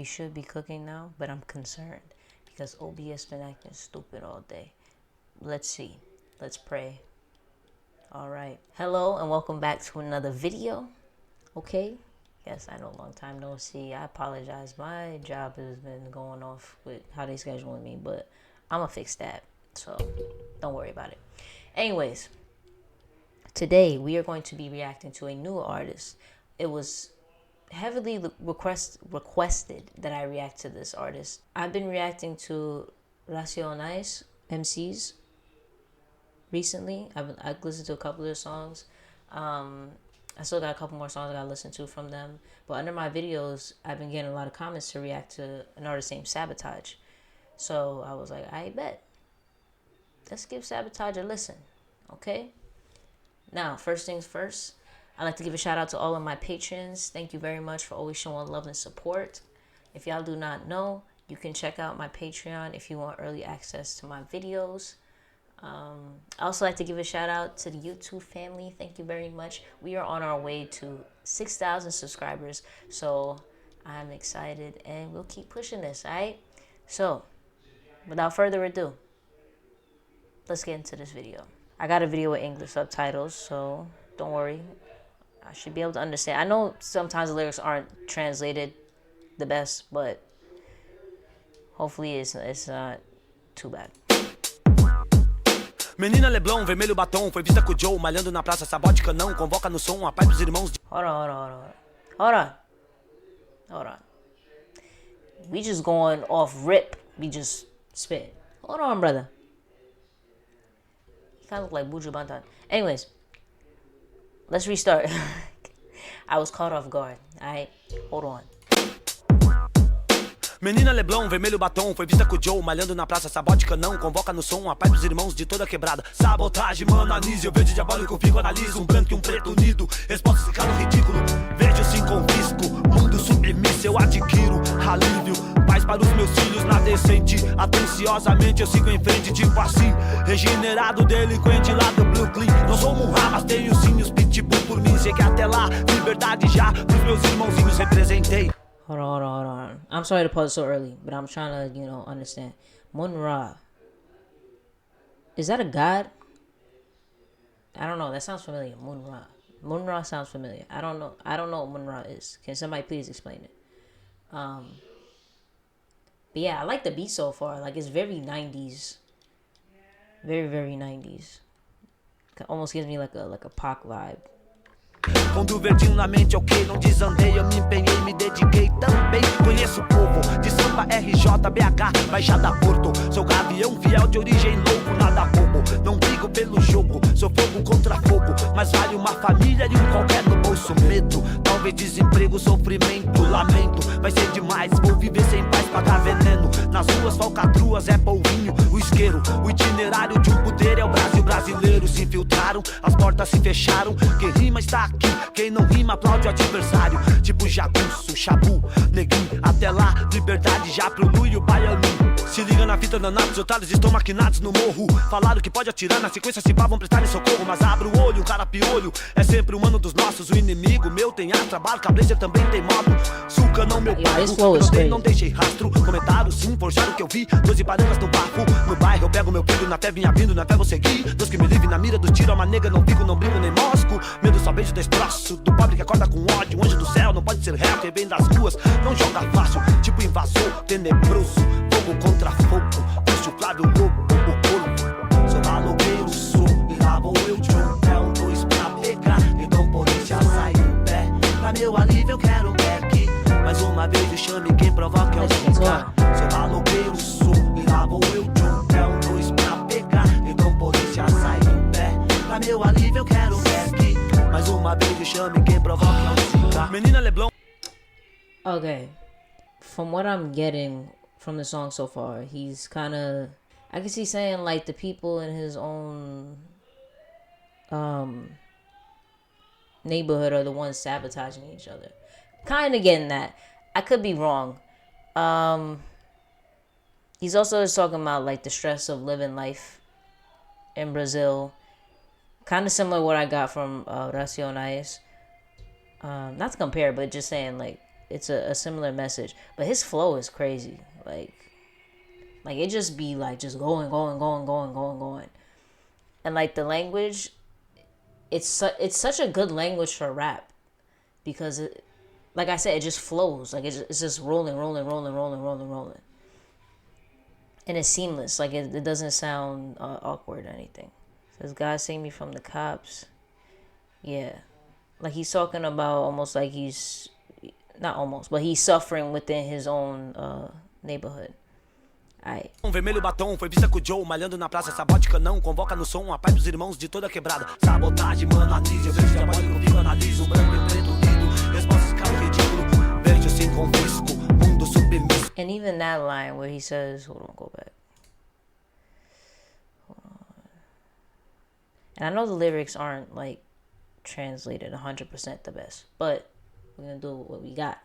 should be cooking now, but I'm concerned because OBS been acting stupid all day. Let's see. Let's pray. All right. Hello and welcome back to another video. Okay. Yes, I know, long time no see. I apologize. My job has been going off with how they scheduling me, but I'm gonna fix that. So don't worry about it. Anyways, today we are going to be reacting to a new artist. It was heavily requested that I react to this artist. I've been reacting to unrecognized MCs recently. I've listened to a couple of their songs. I still got a couple more songs I gotta listen to from them. But under my videos, I've been getting a lot of comments to react to an artist named Sabotage. So I was like, I bet. Let's give Sabotage a listen. Okay? Now, first things first, I'd like to give a shout out to all of my patrons. Thank you very much for always showing love and support. If y'all do not know, you can check out my Patreon if you want early access to my videos. I also like to give a shout out to the YouTube family. Thank you very much. We are on our way to 6,000 subscribers. So I'm excited and we'll keep pushing this, all right? So without further ado, let's get into this video. I got a video with English subtitles, so don't worry. I should be able to understand. I know sometimes the lyrics aren't translated the best, but hopefully it's not too bad. Menina Leblon, vermelho batom, foi vista com o Joe, malhando na praça, Sabotage não, convoca no som, a paz dos irmãos de... Hold on. We just going off rip. We just spit. Hold on, brother. You kind of look like Buju Banton. Anyways, let's restart. I was caught off guard. Alright, hold on. Menina Leblon, vermelho batom, foi vista com o Joe, malhando na praça, Sabotage não, convoca no som, a paz dos irmãos de toda quebrada. Sabotage, mano, anísio, verde diabólico, fico, analiso, um branco e um preto unido, resposta esse cara ridículo, vejo sim confisco, mundo submisso, eu adquiro alívio, paz para os meus filhos na decente, atenciosamente eu sigo em frente, tipo assim, regenerado, delinquente lá do Brooklyn, não sou Mun Rá, mas tenho sim os pitbull por mim, sei que até lá, liberdade já, pros meus irmãozinhos representei. Hold on. I'm sorry to pause so early, but I'm trying to, understand. Mun Rá. Is that a god? I don't know. That sounds familiar. Mun Rá. Mun Rá sounds familiar. I don't know what Mun Rá is. Can somebody please explain it? But yeah, I like the beat so far. Like, it's very 90s. Very, very 90s. Almost gives me like a Pac vibe. Quando verdinho na mente, ok, não desandei, eu me empenhei, me dediquei também. Conheço o povo de samba, RJ, BH, Baixada Porto. Sou gavião fiel de origem louco, nada bobo. Não brigo pelo jogo, sou fogo contra fogo. Mas vale uma família e um qualquer no bolso. Medo, talvez desemprego, sofrimento, lamento. Vai ser demais, vou viver sem paz, pagar veneno. Nas ruas, falcatruas, é polvinho, o isqueiro. O itinerário de um poder é o Brasil brasileiro. Se infiltraram, as portas se fecharam. Quem rima está aqui, quem não rima aplaude o adversário. Tipo jagunço, chabu, neguinho. Até lá, liberdade já pro Lu e o baianinho. Se liga na fita danados, otários estão maquinados no morro. Falaram que pode atirar, na sequência se pá vão prestar socorro. Mas abre o olho, o cara piolho é sempre o mano dos nossos. O inimigo meu tem ar, trabalho, cabrecer também tem moto. Suca não meu bairro, não deixei rastro. Comentaram sim, forjaram o que eu vi. 12 baranas no bafo, no bairro eu pego meu filho. Na fé vinha vindo, na fé vou seguir. Deus que me livre na mira do tiro, uma nega não fico, não brinco nem mosco. Medo só beijo destroço, do pobre que acorda com ódio. Anjo do céu não pode ser réu, quem vem das ruas não joga fácil. Tipo invasor, tenebroso, fogo contra fogo. Puxo claro, lobo, o corpo. Sou maloqueiro, sou, e lá vou eu de um dois pra pegar. Então polícia sai do pé. Pra meu alívio eu quero um back. Mais uma vez me chame quem provoca é o ficar. Sou maloqueiro, sou, e lá vou eu de um dois pra pegar. Então polícia sai do pé. Pra meu alívio eu quero um back. Mais uma vez me chame quem provoca é o ficar. Menina Leblon. Okay. From what I'm getting from the song so far, he's kind of, I guess he's saying like the people in his own neighborhood are the ones sabotaging each other. Kind of getting that. I could be wrong. He's also talking about like the stress of living life in Brazil. Kind of similar to what I got from Racionais. Not to compare, but just saying like it's a similar message, but his flow is crazy. Like it just be like just going, and like the language, it's such a good language for rap, because like I said, it just flows. Like it's just rolling, and it's seamless. Like it doesn't sound awkward or anything. It says, God save me from the cops. Yeah, like he's talking about almost like he's not almost, but he's suffering within his own neighborhood. Ai. Vermelho batom, foi vista com o Joe, malhando na praça, Sabotage não, convoca no som, a paz dos irmãos de toda quebrada. Sabotage, mano, anise, eu vejo diabólico, vivo, analiso, branco e preto, lido, respostas, cara, ridículo, vejo assim, confisco, mundo submisso. And even that line where he says, hold on, go back. Hold on. And I know the lyrics aren't like translated 100% the best, but we're gonna do what we got.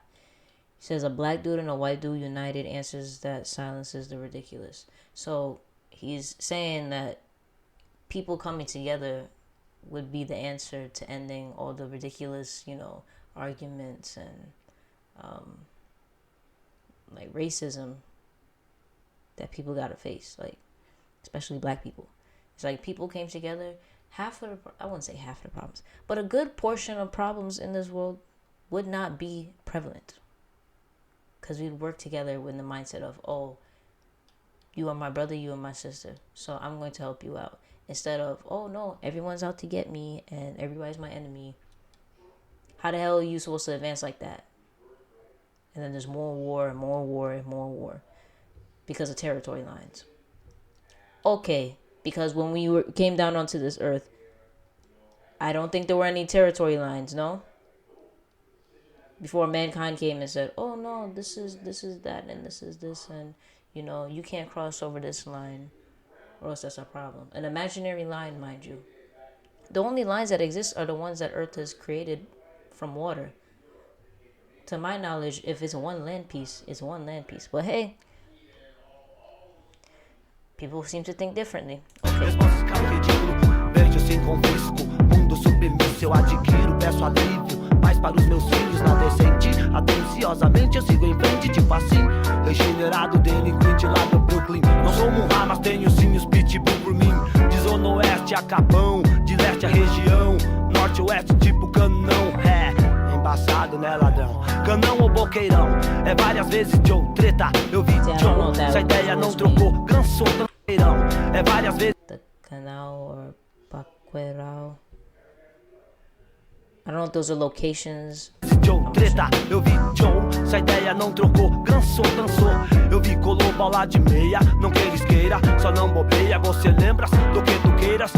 He says, a black dude and a white dude united answers that silences the ridiculous. So he's saying that people coming together would be the answer to ending all the ridiculous, arguments and like racism that people gotta face, like especially black people. It's like people came together. I wouldn't say half of the problems, but a good portion of problems in this world would not be prevalent. Because we'd work together with the mindset of, oh, you are my brother, you are my sister, so I'm going to help you out. Instead of, oh no, everyone's out to get me and everybody's my enemy. How the hell are you supposed to advance like that? And then there's more war and more war and more war because of territory lines. Okay, because when we came down onto this earth, I don't think there were any territory lines, no? Before mankind came and said, oh no, this is that and this is this, and you can't cross over this line or else that's a problem. An imaginary line, mind you. The only lines that exist are the ones that Earth has created from water. To my knowledge, if it's one land piece, it's one land piece. But hey, people seem to think differently. Okay. Paz para os meus filhos na decente. Atenciosamente eu sigo em frente, tipo assim. Regenerado, delinquente lá do Brooklyn. Não sou Mun Rá, mas tenho sim os pitbull por mim. De zona oeste a Capão, de leste a região, norte oeste tipo canão. É embaçado, né, ladrão? Canão ou boqueirão? É várias vezes Joe, treta. Eu vi Joe, essa ideia não trocou. Cansou, tranqueirão. É várias vezes. The canal or paqueral. I don't know if those are locations. Joe, treta, eu vi Joe, essa ideia não trocou, cansou, dançou. Eu vi colou bola de meia, não queira, só não bobeia. Você lembra do que tu queiras?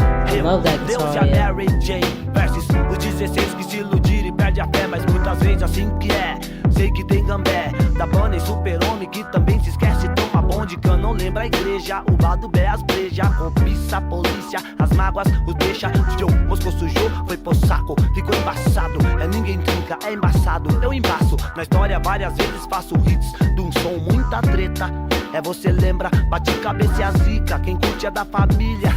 Deus e a Mary Jane versus os 16 que se iludiram e perde a fé, mas muitas vezes assim que é. Sei que tem gambé, da banda e super-homem que também se esquece. Toma bonde, não lembra a igreja. O lado B, as breja, cobiça, polícia, as mágoas, os deixa. Joe, moscou sujou, foi pro saco, ficou embaçado. É ninguém trinca, é embaçado, eu embaço. Na história várias vezes faço hits de um som, muita treta. É você lembra, bate cabeça e a zica. Quem curte é da família.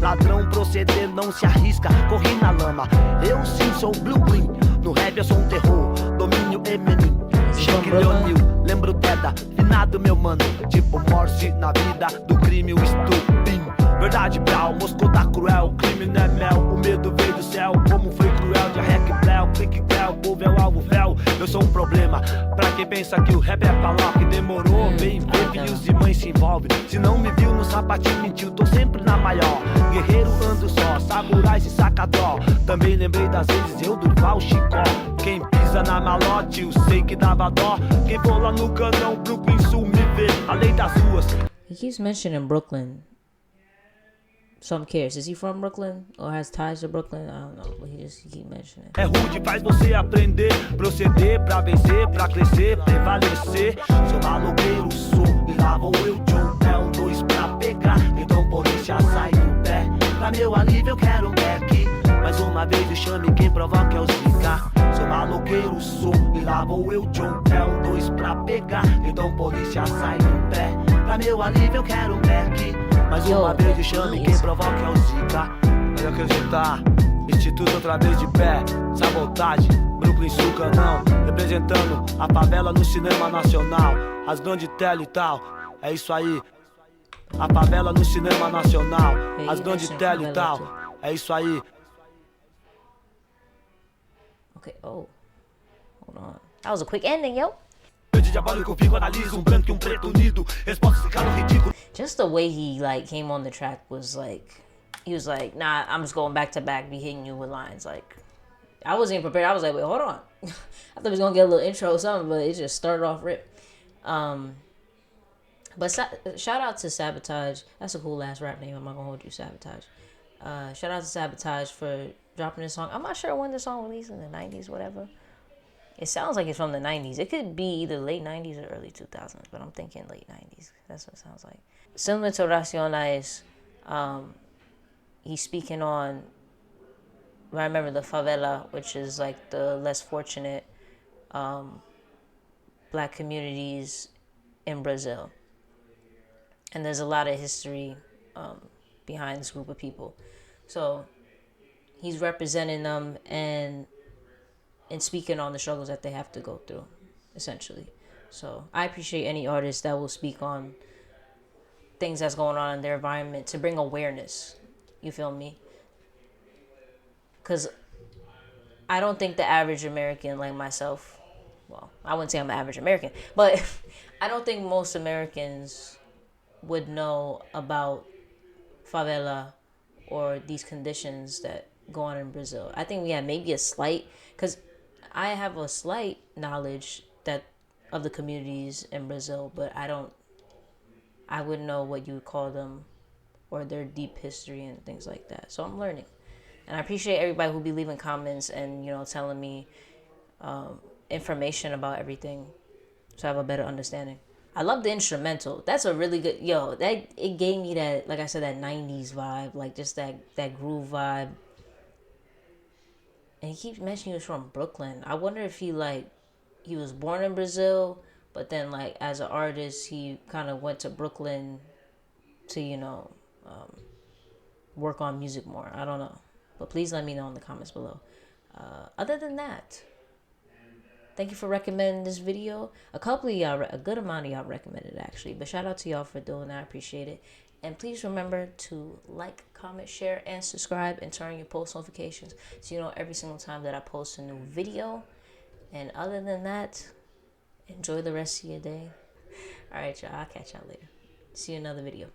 Ladrão proceder não se arrisca, corri na lama. Eu sim sou blue green, no rap eu sou um terror. Domínio Eminem, Shake Leonil, lembro Teda, finado meu mano. Tipo Morse na vida do crime, o estupim. Verdade, Brau, Moscou tá cruel, crime não é mel. O medo veio do céu, como foi cruel. De rec, bléu, clique, bléu, povo é o alvo, véu. Eu sou um problema, pra quem pensa que o rap é pra lá. Que demorou, vem ver, filhos e mães se envolvem. Se não me viu no sapatinho, mentiu, tô sempre na maior. Guerreiro ando só, samurai se saca dó. Também lembrei das vezes eu Durval Chicó. Quem pisa na malote, eu sei que dava dó. Quem for lá no canão, Brooklyn Sul me vê, além das ruas. He keeps mentioning Brooklyn. So I'm curious, is he from Brooklyn or has ties to Brooklyn? I don't know, but he keep mentioning. É rude, faz você aprender, proceder pra vencer, pra crescer, prevalecer. Sou maloqueiro, sou, e lá vou eu, Joe. É um dois pra pegar, então polícia sai do pé. Pra meu alívio eu quero um back. Mais uma vez eu chame quem provoca é o Zika. Sou maloqueiro, sou, e lá vou eu, Joe. É um dois pra pegar, então polícia sai do pé. Pra meu alívio eu quero um back. Mais uma vez eu chame quem provoca é o Zika. Pode acreditar, Instituto outra vez de pé. Sabotage, Brooklyn. Sucanão, representando a favela no cinema nacional, as grandes tele e tal, é isso aí. A favela no cinema nacional, as grandes tele e tal, é isso aí. Okay, oh, hold on. That was a quick ending, yo. Just the way he like came on the track was like, he was like, nah, I'm just going back to back, be hitting you with lines. Like, I wasn't even prepared. I was like, wait, hold on. I thought we was gonna get a little intro or something, but it just started off rip. But shout out to Sabotage. That's a cool ass rap name. I'm not gonna hold you, Sabotage. Shout out to Sabotage for dropping this song. I'm not sure when the song released, in the 90s, whatever. It sounds like it's from the 90s. It could be either late 90s or early 2000s, but I'm thinking late 90s. That's what it sounds like. Similar to Racionais, he's speaking on, I remember, the favela, which is like the less fortunate black communities in Brazil. And there's a lot of history behind this group of people. So he's representing them and speaking on the struggles that they have to go through, essentially. So I appreciate any artist that will speak on things that's going on in their environment to bring awareness. You feel me? Because I don't think the average American like myself, well, I wouldn't say I'm an average American, but I don't think most Americans would know about favela or these conditions that go on in Brazil. I think we have maybe a slight, because I have a slight knowledge that of the communities in Brazil, but I wouldn't know what you would call them or their deep history and things like that. So I'm learning. And I appreciate everybody who be leaving comments and, you know, telling me information about everything so I have a better understanding. I love the instrumental. That's a really good, it gave me that, like I said, that 90s vibe, like just that groove vibe. And he keeps mentioning he was from Brooklyn. I wonder if he was born in Brazil, but then like as an artist, he kind of went to Brooklyn to, work on music more. I don't know. But please let me know in the comments below. Other than that, thank you for recommending this video. A couple of y'all, a good amount of y'all recommended it actually. But shout out to y'all for doing that. I appreciate it. And please remember to like, comment, share, and subscribe, and turn on your post notifications so you know every single time that I post a new video. And other than that, enjoy the rest of your day. All right, y'all. I'll catch y'all later. See you in another video.